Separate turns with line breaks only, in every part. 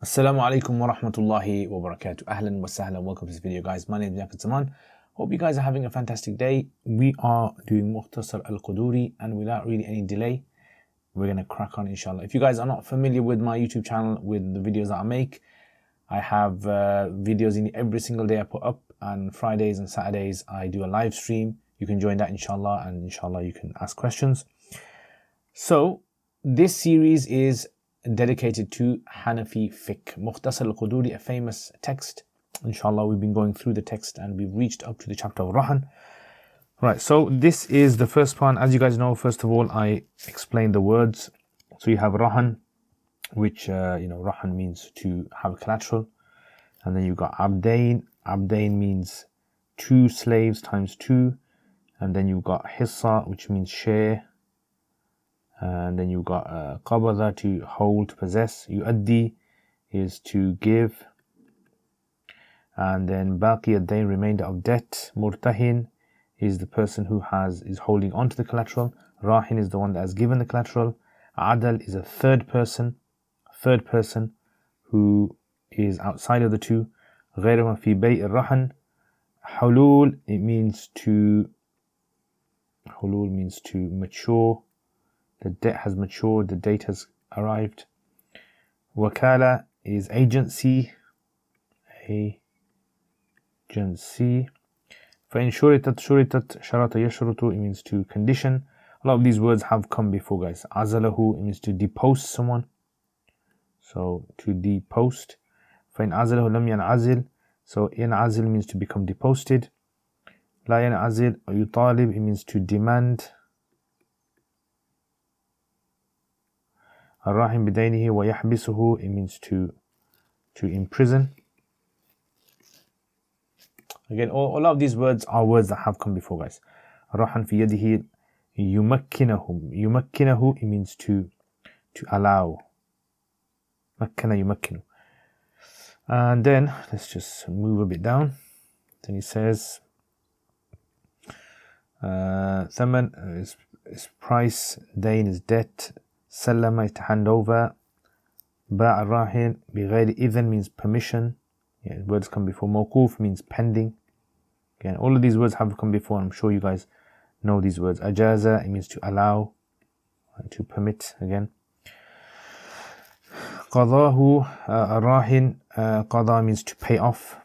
Assalamu alaikum wa rahmatullahi wa barakatuh. Ahlan wa sahlan. Welcome to this video, guys. My name is Liaquat. Hope you guys are having a fantastic day. We are doing Mukhtasar al-Qudoori, and without really any delay, we're going to crack on, inshallah. If you guys are not familiar with my YouTube channel, with the videos that I make, I have videos in every single day I put up, and Fridays and Saturdays I do a live stream. You can join that, inshallah, and inshallah you can ask questions. So this series is dedicated to Hanafi Fiqh. Mukhtasar al-Qudoori, a famous text. Inshallah, we've been going through the text and we've reached up to the chapter of Rahn. Right, so this is the first one. As you guys know, first of all, I explained the words. So you have Rahn, which, Rahn means to have collateral. And then you've got Abdain. Abdain means two slaves times two. And then you've got Hissa, which means share. And then you've got Qabada, to hold, to possess. Yu'addi is to give. And then Baqi ad-dain, remainder of debt. Murtahin is the person who is holding on to the collateral. Rahin is the one that has given the collateral. Adal is a third person who is outside of the two. غير ما في بيع الرهن. Hulul, it means to mature. The debt has matured, the date has arrived. Wakala is agency. فإن شرطت شرط يشرط, it means to condition. A lot of these words have come before, guys. Azalahu, it means to depost someone. So to depost. فإن عزله لم ينعزل, so ينعزل means to become deposted. لا ينعزل يطالب, it means to demand. الراهن بدينه ويحبسه, it means to imprison. Again, all of these words are words that have come before, guys. الراهن في يده يمكنه, it means to allow. مكن يمكن. And then let's just move a bit down. Then he says ثمن is price, dain is debt, سلم is to hand over, باع الراهن بغير إذن means permission. Yeah, words come before. موقوف means pending. Again, all of these words have come before, and I'm sure you guys know these words. أجازة, it means to allow, to permit again. قضاه الراهن, قضى means to pay off.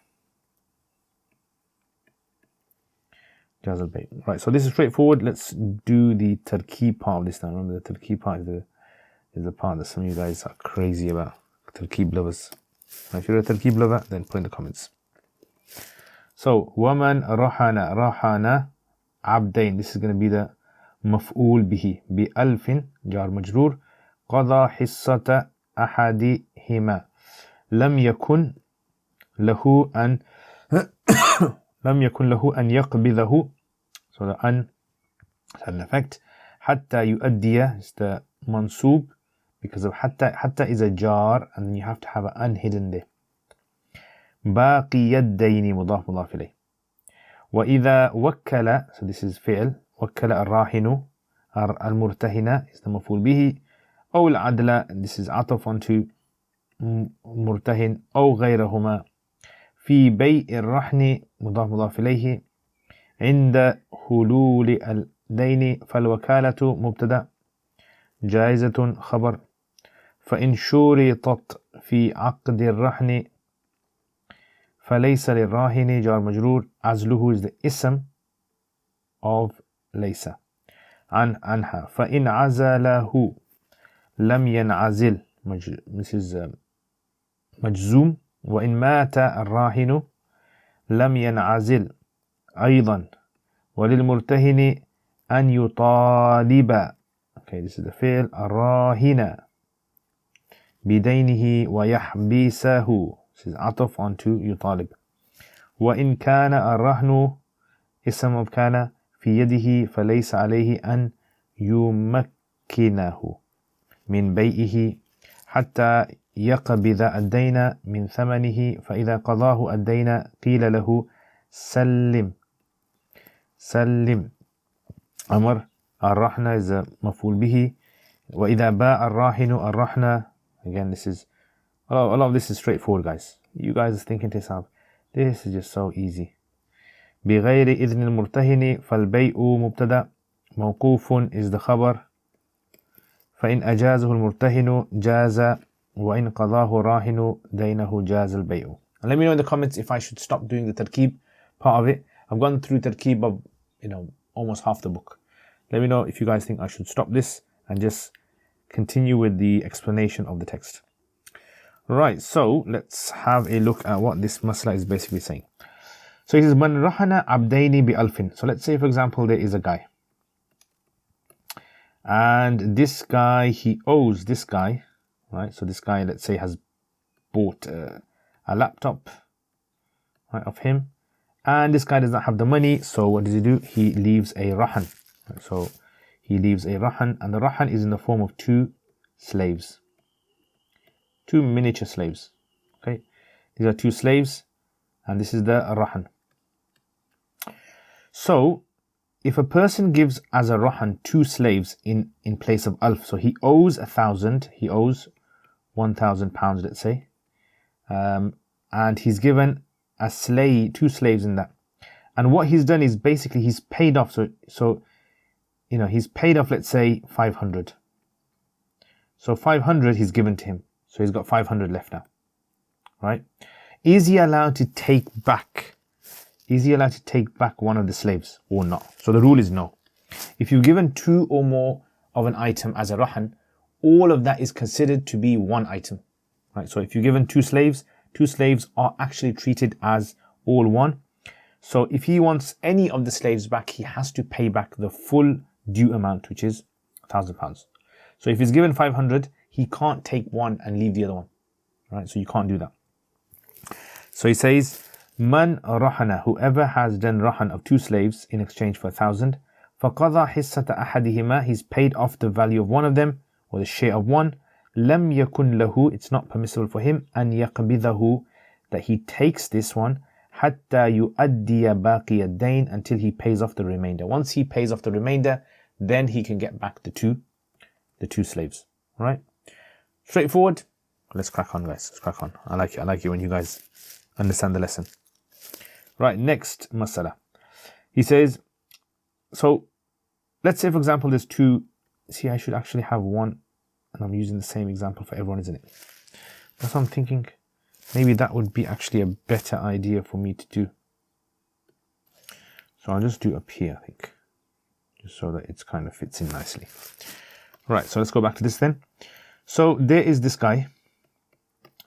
Right, so this is straightforward. Let's do the tarkeeb part of this now. Remember, the tarkeeb part is the part that some of you guys are crazy about. Tarkeeb lovers. Now, if you're a tarkeeb lover, then put in the comments. So, وَمَنْ رَحَنَ عَبْدَيْن. This is going to be the مفعول به بألف جار مجرور. قضى حصة أحدهما. لم يكن له أن يقبضه. So the an has an effect. حتى يؤدي is the mansub, because of حتى is a jar, and then you have to have an an hidden there. باقي الدين مضاف مضاف إليه. وإذا وكل, so this is فعل. وكل الراهن المرتهن is the مفعول به. أو العدل, this is عطف onto مرتهن أو غيرهما. في بيع الرهن مضاف مضاف إليه. عند حلول الدين فالوكالة مبتدأ. جائزة خبر. فإن شرطت في عقد الرهن فليس للراهن جار مجرور. عزله is the ism of ليس. عنها. فإن عزله لم ينعزل, this is مجزوم. وإن مات الراهن لم ينعزل أيضا. وللمرتهن أن يطالب, okay, this is the فعل, الراهن بدينه ويحبسه, this is عطف onto يطالب. وإن كان الرهن اسم of كان في يده فليس عليه أن يمكنه من بيعه حتى يقبض الدين من ثمنه. فإذا قضاه الدين قيل له سلم. أمر. الرهن is مفعول به. وإذا باع الراهن الرهن, again this is A lot of this is straightforward, guys. You guys are thinking to yourself, this is just so easy. بغير إذن المرتهن فالبيع مبتدأ موقوف is the خبر فإن أجازه المرتهن جاز وإن قضاه راهن دينه جاز البيع. And let me know in the comments if I should stop doing the tarkib part of it. I've gone through tarkib of almost half the book. Let me know if you guys think I should stop this and just continue with the explanation of the text. Right, so let's have a look at what this masala is basically saying. So he says, Man rahana abdaini bi alfin. So let's say, for example, there is a guy. And this guy, he owes this guy, right? So this guy, let's say, has bought a laptop, right, of him. And this guy does not have the money. So what does he do? He leaves a rahan. Right, so he leaves a rahan. And the rahan is in the form of 2 slaves. 2 miniature slaves. Okay. These are 2 slaves. And this is the rahan. So if a person gives as a rahan 2 slaves in place of alf, so he owes 1,000, he owes £1,000, let's say, and he's given a slave, 2 slaves in that, and what he's done is basically he's paid off. So he's paid off, let's say 500. So 500 he's given to him, so he's got 500 left now, right? Is he allowed to take back? Is he allowed to take back one of the slaves or not? So the rule is no. If you've given 2 or more of an item as a rahan, all of that is considered to be one item. Right? So if you've given 2 slaves, 2 slaves are actually treated as all one. So if he wants any of the slaves back, he has to pay back the full due amount, which is £1,000. So if he's given 500, he can't take one and leave the other one. Right? So you can't do that. So he says, Man rahana, whoever has done rahan of 2 slaves in exchange for 1,000, فَقَضَى حِصَّةَ أَحَدِهِمَا, he's paid off the value of one of them, or the share of one. لَمْ يَكُنْ لَهُ, it's not permissible for him, أَنْ يَقْبِضَهُ, that he takes this one, حَتَّى يُؤَدِّيَ بَاقِيَ الدَّيْنِ, until he pays off the remainder. Once he pays off the remainder, then he can get back the two slaves. Right? Straightforward. Let's crack on, guys. Let's crack on. I like it when you guys understand the lesson. Right, next masala. He says, so let's say, for example, there's 2. See, I should actually have one, and I'm using the same example for everyone, isn't it? That's what I'm thinking. Maybe that would be actually a better idea for me to do. So I'll just do up here, I think, just so that it kind of fits in nicely. Right, so let's go back to this then. So there is this guy,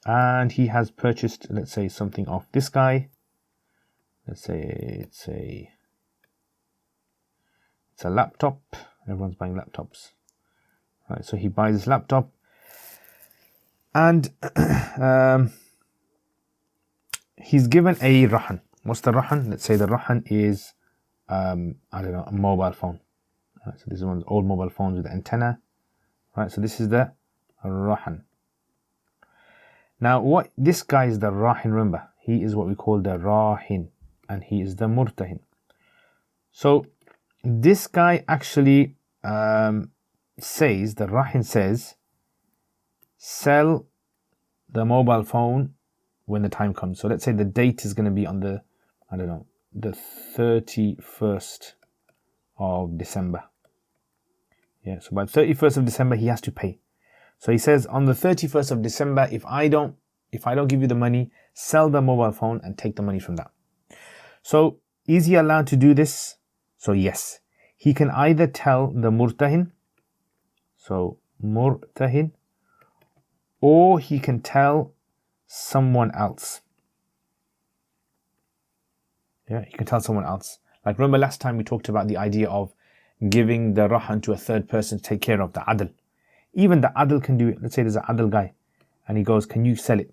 and he has purchased, let's say, something off this guy. Let's say it's a laptop. Everyone's buying laptops. Right, so he buys this laptop, and he's given a rahan. What's the rahan? Let's say the rahan is I don't know, a mobile phone. Right, so this is one of the old mobile phones with the antenna. Right, so this is the rahan. Now, what this guy is the rahin, remember, he is what we call the rahin, and he is the murtahin. So this guy actually says, the rahin says, sell the mobile phone when the time comes. So let's say the date is going to be on the, I don't know, the 31st of December. Yeah, so by the 31st of December, he has to pay. So he says, on the 31st of December, if I don't give you the money, sell the mobile phone and take the money from that. So is he allowed to do this? So yes, he can either tell the murtahin, so murtahin, or he can tell someone else. Yeah, he can tell someone else. Like, remember last time we talked about the idea of giving the rahan to a third person to take care of, the adl. Even the adl can do it. Let's say there's an adl guy and he goes, can you sell it?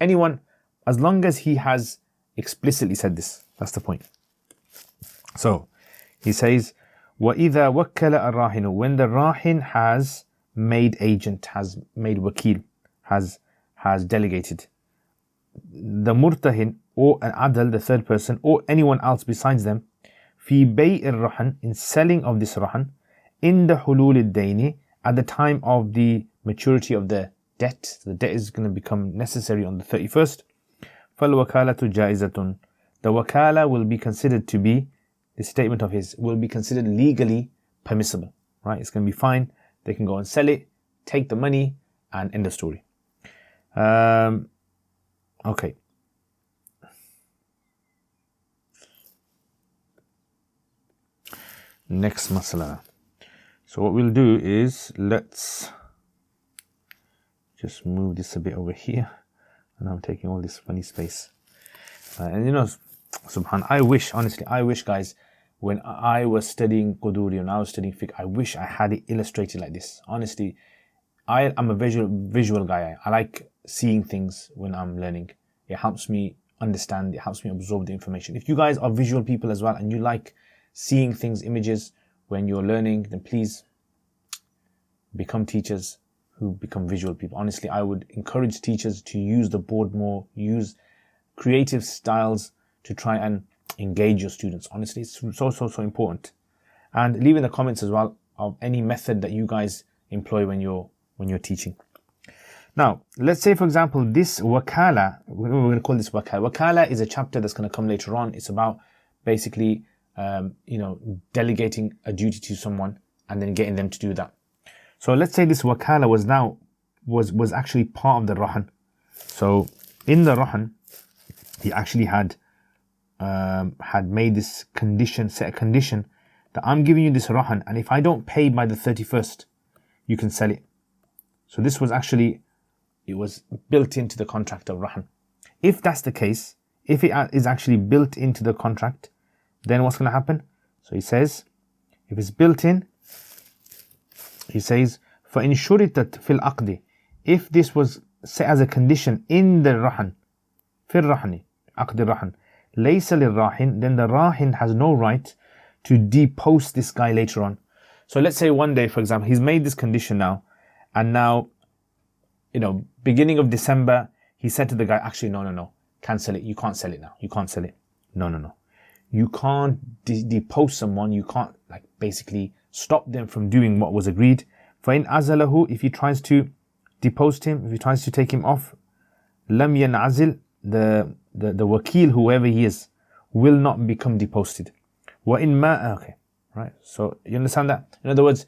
Anyone, as long as he has explicitly said this. That's the point. So he says, وَإِذَا وَكَّلَ الرَّاهِنُ, when the rahin has made agent, has made wakil, has delegated, the murtahin or an adl, the third person, or anyone else besides them, في بيع الرهن, in selling of this rahan, in the hulul al-dayni, at the time of the maturity of the debt. The debt is going to become necessary on the 31st. فَالْوَكَالَةُ جَائِزَةٌ. The wakala will be considered to be, this statement of his, will be considered legally permissible. Right? It's going to be fine. They can go and sell it, take the money, and end the story. Okay. Next masala. So what we'll do is, let's just move this a bit over here. And I'm taking all this funny space. And you know, subhan, I wish, honestly, I wish, guys, when I was studying Qudoori and I was studying Fiqh, I wish I had it illustrated like this. Honestly, I'm a visual guy. I like seeing things when I'm learning. It helps me understand, it helps me absorb the information. If you guys are visual people as well and you like seeing things, images, when you're learning, then please become teachers who become visual people. Honestly, I would encourage teachers to use the board more, use creative styles to try and engage your students. Honestly, it's so important. And leave in the comments as well of any method that you guys employ when you're teaching. Now, let's say, for example, this wakala, we're going to call this wakala. Wakala is a chapter that's going to come later on. It's about basically, delegating a duty to someone and then getting them to do that. So let's say this wakala was actually part of the Rahn. So in the Rahn, he actually had made this condition, set a condition that I'm giving you this Rahn, and if I don't pay by the 31st, you can sell it. So this was actually, it was built into the contract of Rahn. If that's the case, if it is actually built into the contract, then what's going to happen? So he says, if it's built in, he says, فَإِنْ شُرِطَتْ فِي الْعَقْدِ. If this was set as a condition in the Rahn, فِي الرَّحْنِ, عقد الرحن, لَيْسَ لِلرَّاحِن, then the Rahin has no right to depost this guy later on. So let's say one day, for example, he's made this condition now, and now, beginning of December, he said to the guy, actually, no, cancel it. You can't sell it now. You can't sell it. No. You can't depose someone. You can't, basically stop them from doing what was agreed. فَإِنْ أَزَلَهُ, if he tries to depost him, if he tries to take him off, لَمْ يَنْعَزِلْ, the wakil, whoever he is, will not become deposted. وَإِنْ مَا, okay, right? So you understand that? In other words,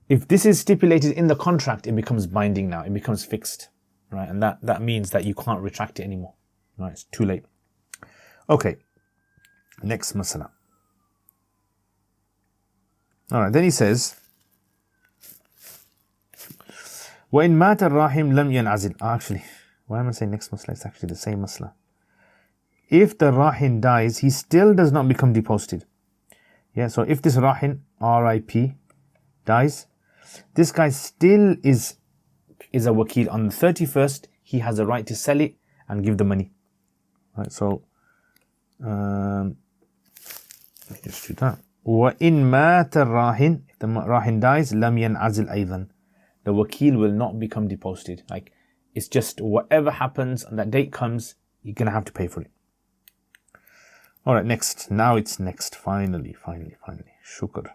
if this is stipulated in the contract, it becomes binding now. It becomes fixed, right? And that means that you can't retract it anymore, right? It's too late. Okay, next masala. All right, then he says, وَإِنْ مَاتَ الرَّاحِمْ لَمْ يَنْعَزِلْ. Actually, why am I saying next masala? It's actually the same masala. If the Rahin dies, he still does not become deposted. Yeah, so if this Rahin, R-I-P, dies, this guy still is a wakil. On the 31st, he has a right to sell it and give the money. Right, so, let me just do that. وَإِنْ مَاتَ الرَّاحِن, if the Rahin dies, لَمْ يَنْعَزِلْ أَيْضًا. The wakil will not become deposted. It's just whatever happens and that date comes, you're going to have to pay for it. Alright, next. Now it's next. Finally. Shukr.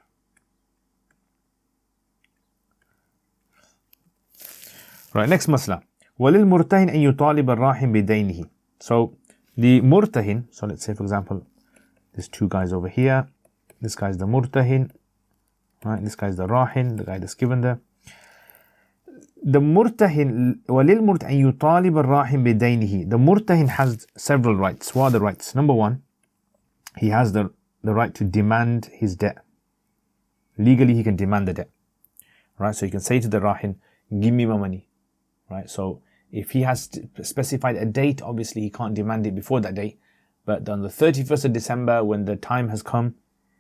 Right, next masla. وَلِلْمُرْتَهِنْ أَن يُطَالِبَ الرَّاحِمْ بِدَيْنِهِ. So, the murtahin, so let's say for example, there's two guys over here. This guy's the murtahin. Right, this guy's the rahin, the guy that's given there. The murtahin, وَلِلْمُرْتَهِنْ أَن يُطَالِبَ الرَّاحِمْ بِدَيْنِهِ. The murtahin has several rights. What are the rights? Number one, he has the right to demand his debt. Legally, he can demand the debt. Right, so you can say to the rahin, give me my money. Right, so if he has specified a date, obviously he can't demand it before that date. But on the 31st of December, when the time has come,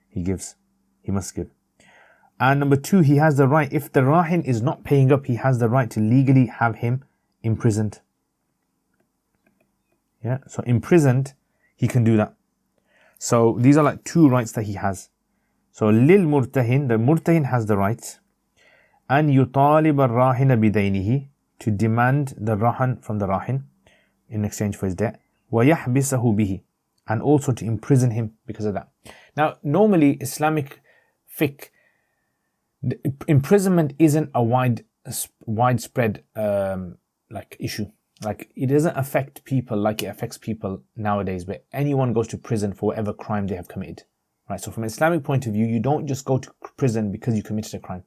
he gives. He must give. And number two, he has the right, if the Rahin is not paying up, he has the right to legally have him imprisoned. Yeah, so imprisoned, he can do that. So these are two rights that he has. So lil murtahin, the murtahin has the right, an yutalib ar-rahina bidaynihi, to demand the rahan from the rahin in exchange for his debt, wa yahbisahu bihi, and also to imprison him because of that. Now, normally Islamic fiqh, imprisonment isn't a wide widespread like issue. Like it doesn't affect people like it affects people nowadays, where anyone goes to prison for whatever crime they have committed. Right? So from an Islamic point of view, you don't just go to prison because you committed a crime.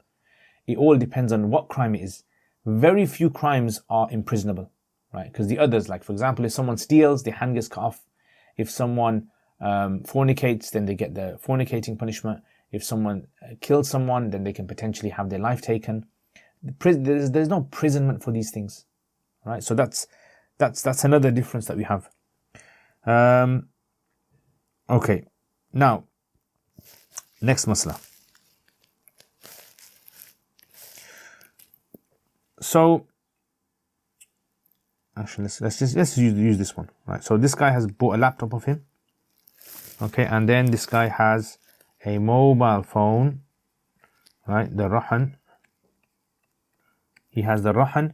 It all depends on what crime it is. Very few crimes are imprisonable, right? Because the others, like for example, if someone steals, their hand gets cut off. If someone fornicates, then they get the fornicating punishment. If someone kills someone, then they can potentially have their life taken. There's no imprisonment for these things, right? So that's another difference that we have. Okay, now next masla. So actually, let's use this one, right? So this guy has bought a laptop of him, okay, and then this guy has a mobile phone, right? The Rahn. He has the Rahn.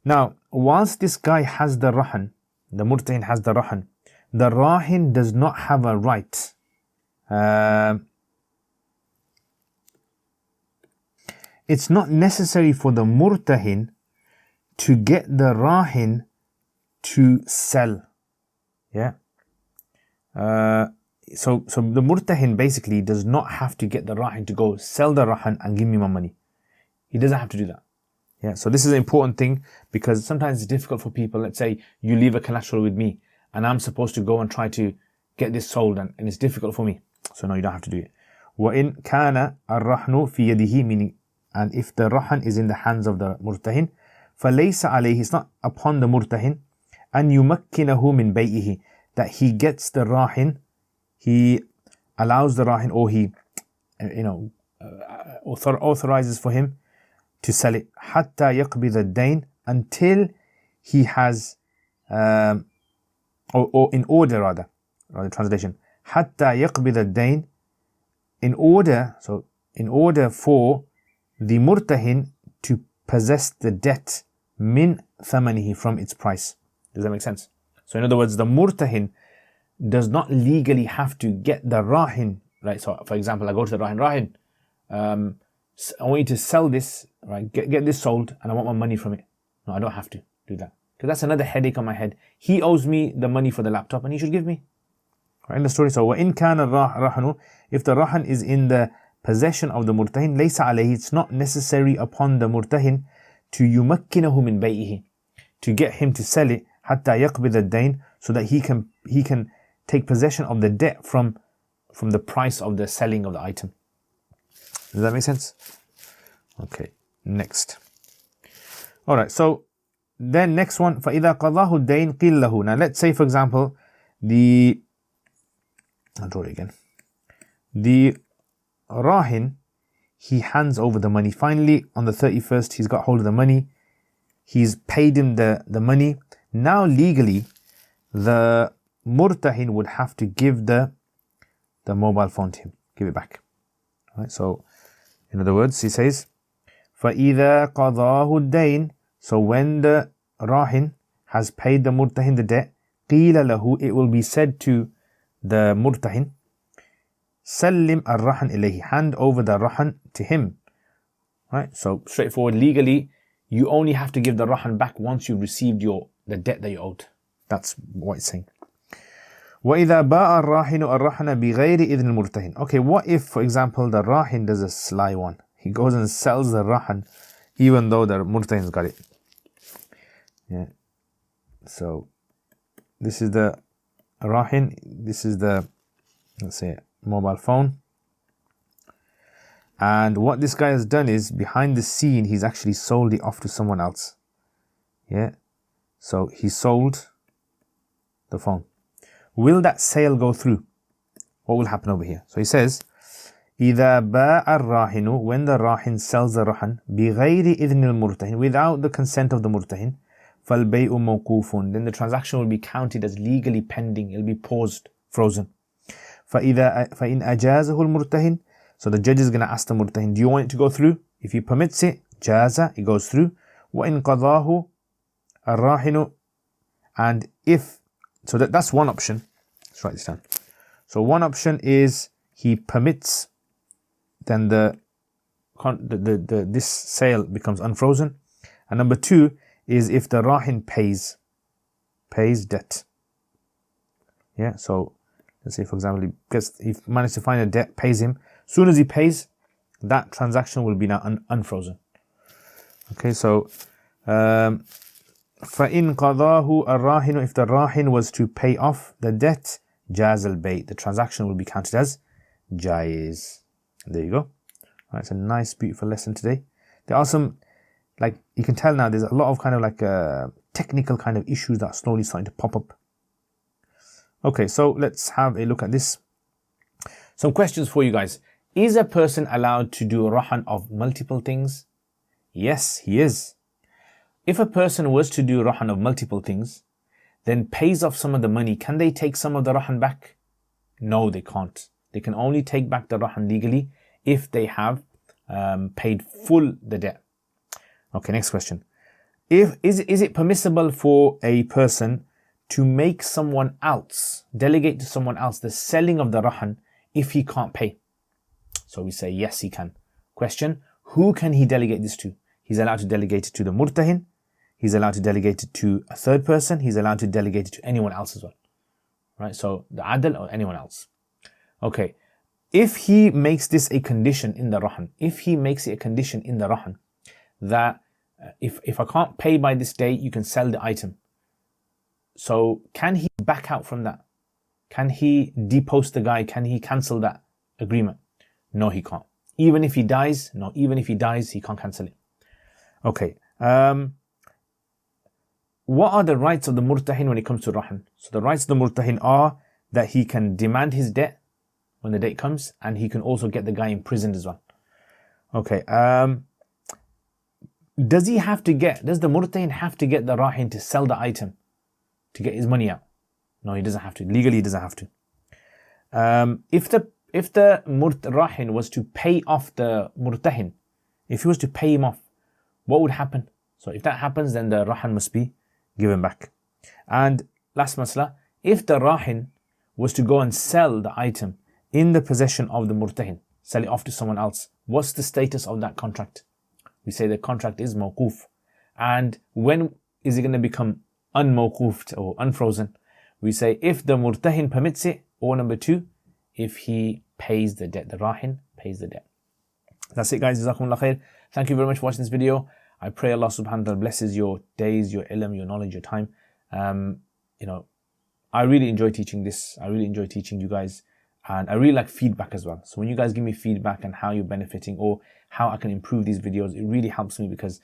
Now, whilst this guy has the Rahn, the Murtahin has the Rahn does not have a right. It's not necessary for the Murtahin to get the Rahin to sell. Yeah. So the Murtahin basically does not have to get the Rahin to go sell the Rahn and give me my money. He doesn't have to do that. Yeah. So this is an important thing, because sometimes it's difficult for people. Let's say you leave a collateral with me and I'm supposed to go and try to get this sold, and it's difficult for me. So no, you don't have to do it. وَإِنْ كَانَ الرَّحْنُ فِي يَدِهِ, meaning, and if the Rahn is in the hands of the Murtahin, فَلَيْسَ عَلَيْهِ, it's not upon the Murtahin, أَنْ يُمَكِّنَهُ مِنْ بَيْئِهِ, that he gets the Rahin, he allows the Rahin, or he authorizes for him to sell it, حَتَّى يَقْبِضَ الدَّيْنِ, until he has, or in order rather, the translation, حَتَّى يَقْبِضَ الدَّيْنِ, in order for the Murtahin to possess the debt, min thamanihi, from its price. Does that make sense? So in other words, the Murtahin does not legally have to get the Rahin, right? So for example, I go to the Rahin, I want you to sell this, right? Get this sold, and I want my money from it. No, I don't have to do that, because that's another headache on my head. He owes me the money for the laptop and he should give me. Right in the story. So وَإِنْ كَانَ الرَّحْنُ, if the Rahn is in the possession of the Murtahin, لَيْسَ عَلَيْهِ, it's not necessary upon the Murtahin to يُمَكِّنَهُ مِنْ بَيْئِهِ, to get him to sell it, حَتَّى يَقْبِضَ الدَّيْنِ, so that he can take possession of the debt from the price of the selling of the item. Does that make sense? Okay, next. Alright, so then next one, فَإِذَا قَضَاهُ الدَّيْنِ قِيلَ لَهُ. Now let's say for example, I'll draw it again. The Rahin, he hands over the money. Finally, on the 31st, he's got hold of the money. He's paid him the money. Now legally, the Murtahin would have to give the mobile phone to him. Give it back. Right, so in other words, he says, فَإِذَا قَضَاهُ الدَّيْنِ, so when the Rahin has paid the Murtahin the debt, قِيلَ لَهُ, it will be said to the Murtahin, سَلِّمْ الرَّحْنَ إِلَيْهِ, hand over the Rahn to him. Right, so straightforward, legally, you only have to give the Rahn back once you've received the debt that you owed. That's what it's saying. وَإِذَا بَاءَ الرَّاحِنُ الرَّحْنَ بِغَيْرِ إِذْنِ الْمُرْتَهِنِ. Okay, what if, for example, the Rahin does a sly one? He goes and sells the Rahn even though the Murtahin's got it. Yeah. So this is the Rahin, this is the, let's say, mobile phone. And what this guy has done is, behind the scene, he's actually sold it off to someone else. Yeah. So he sold the phone. Will that sale go through? What will happen over here? So he says, إِذَا بَاءَ الرَّاحِنُ, when the Rahin sells the Rahn, بِغَيْرِ إِذْنِ الْمُرْتَهِنِ, without the consent of the Murtahin, فَالْبَيْءُ مَوْقُوفٌ, then the transaction will be counted as legally pending. It will be paused, frozen. فَإِن أَجَازَهُ الْمُرْتَهِنِ, so the judge is going to ask the Murtahin, do you want it to go through? If he permits it, جَازَ, it goes through. وَإِن قَضَاهُ الرَّاحِنُ, and if, so that's one option. Let's write this down. So one option is he permits, then the this sale becomes unfrozen. And number 2 is if the Rahin pays debt. Yeah, so let's say, for example, he managed to find a debt, pays him. As soon as he pays, that transaction will be now unfrozen. Okay, so فَإِن قَضَاهُ الرَّاهِنُ, if the Rahin was to pay off the debt, جاز البيع, the transaction will be counted as jaiz. There you go. Right, it's a nice, beautiful lesson today. There are some, like, you can tell now, there's a lot of kind of like technical kind of issues that are slowly starting to pop up. Okay, so let's have a look at this. Some questions for you guys. Is a person allowed to do Rahan of multiple things? Yes, he is. If a person was to do Rahan of multiple things, then pays off some of the money, can they take some of the Rahan back? No, they can't. They can only take back the Rahan legally if they have paid full the debt. Okay, next question. Is it permissible for a person to make someone else, delegate to someone else the selling of the Rahan if he can't pay? So we say yes, he can. Question, who can he delegate this to? He's allowed to delegate it to the murtahin. He's allowed to delegate it to a third person. He's allowed to delegate it to anyone else as well. Right, so the adl or anyone else. Okay, if he makes this a condition in the Rahan, that if I can't pay by this day, you can sell the item. So can he back out from that? Can he depost the guy? Can he cancel that agreement? No, he can't. Even if he dies, he can't cancel it. Okay. What are the rights of the murtahin when it comes to Rahan? So the rights of the murtahin are that he can demand his debt when the date comes, and he can also get the guy imprisoned as well. Okay. Does the murtahin have to get the Rahin to sell the item to get his money out? No, he doesn't have to. Legally, he doesn't have to. If the Rahin was to pay off the murtahin, if he was to pay him off, what would happen? So if that happens, then the Rahan must be given back. And last masla, if the Rahin was to go and sell the item in the possession of the murtahin, sell it off to someone else, what's the status of that contract? We say the contract is mawquf. And when is it going to become unmawqufed or unfrozen? We say if the murtahin permits it, or number 2, if he pays the debt, the Rahin pays the debt. That's it, guys. Jazakumullah khair. Thank you very much for watching this video. I pray Allah subhanahu wa ta'ala blesses your days, your ilm, your knowledge, your time. I really enjoy teaching this. I really enjoy teaching you guys. And I really like feedback as well. So when you guys give me feedback and how you're benefiting or how I can improve these videos, it really helps me because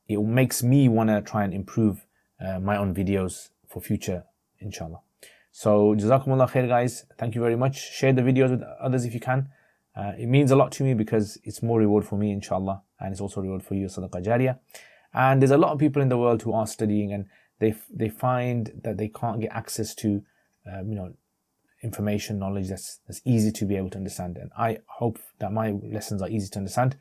it makes me want to try and improve my own videos for future, inshallah. So Jazakumullah khair, guys. Thank you very much. Share the videos with others if you can. It means a lot to me because it's more reward for me, inshallah, and it's also reward for you, sadaqah jariyah. And there's a lot of people in the world who are studying and they find that they can't get access to information, knowledge that's easy to be able to understand. And I hope that my lessons are easy to understand.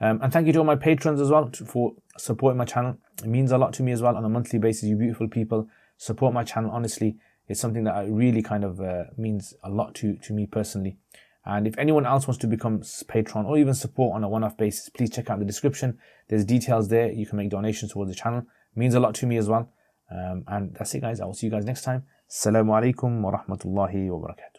And thank you to all my patrons as well for supporting my channel. It means a lot to me as well on a monthly basis. You beautiful people support my channel. Honestly, it's something that really kind of means a lot to me personally. And if anyone else wants to become patron or even support on a one-off basis, please check out the description. There's details there. You can make donations towards the channel. It means a lot to me as well. And that's it, guys. I will see you guys next time. Assalamu alaikum wa rahmatullahi wa barakatuh.